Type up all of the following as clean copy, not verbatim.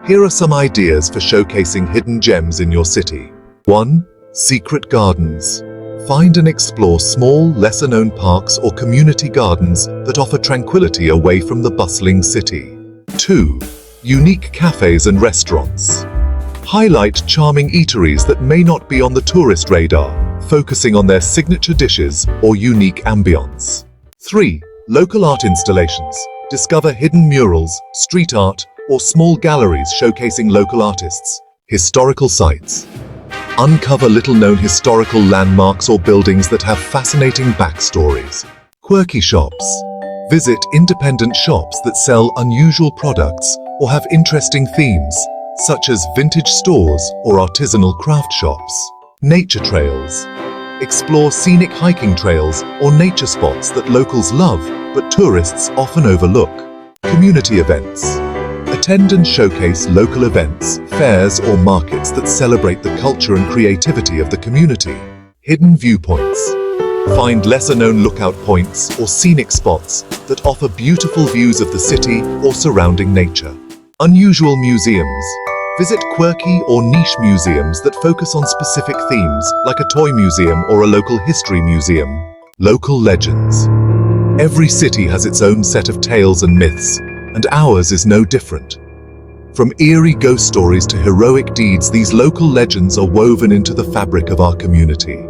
Here are some ideas for showcasing hidden gems in your city. 1. Secret gardens. Find and explore small, lesser-known parks or community gardens that offer tranquility away from the bustling city. 2. Unique cafes and restaurants. Highlight charming eateries that may not be on the tourist radar, focusing on their signature dishes or unique ambience. 3. Local art installations. Discover hidden murals, street art, or small galleries showcasing local artists. Historical sites. Uncover little-known historical landmarks or buildings that have fascinating backstories. Quirky shops. Visit independent shops that sell unusual products or have interesting themes, such as vintage stores or artisanal craft shops. Nature trails. Explore scenic hiking trails or nature spots that locals love but tourists often overlook. Community events. Attend and showcase local events, fairs, or markets that celebrate the culture and creativity of the community. Hidden viewpoints. Find lesser-known lookout points or scenic spots that offer beautiful views of the city or surrounding nature. Unusual museums. Visit quirky or niche museums that focus on specific themes, like a toy museum or a local history museum. Local legends. Every city has its own set of tales and myths, and ours is no different. From eerie ghost stories to heroic deeds, these local legends are woven into the fabric of our community.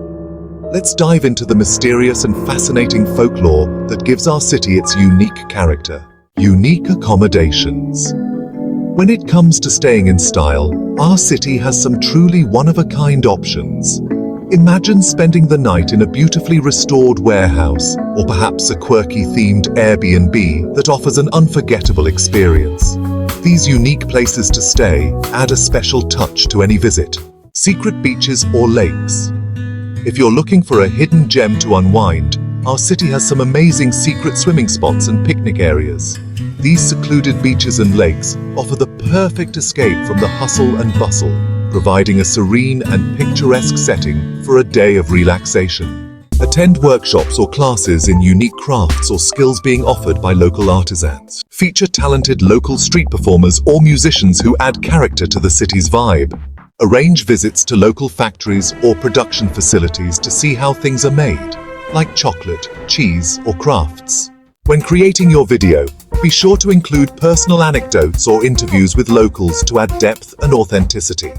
Let's dive into the mysterious and fascinating folklore that gives our city its unique character. Unique accommodations. When it comes to staying in style, our city has some truly one-of-a-kind options. Imagine spending the night in a beautifully restored warehouse, or perhaps a quirky themed Airbnb that offers an unforgettable experience. These unique places to stay add a special touch to any visit. Secret beaches or lakes. If you're looking for a hidden gem to unwind, our city has some amazing secret swimming spots and picnic areas. These secluded beaches and lakes offer the perfect escape from the hustle and bustle, providing a serene and picturesque setting for a day of relaxation. Attend workshops or classes in unique crafts or skills being offered by local artisans. Feature talented local street performers or musicians who add character to the city's vibe. Arrange visits to local factories or production facilities to see how things are made, like chocolate, cheese, or crafts. When creating your video, be sure to include personal anecdotes or interviews with locals to add depth and authenticity.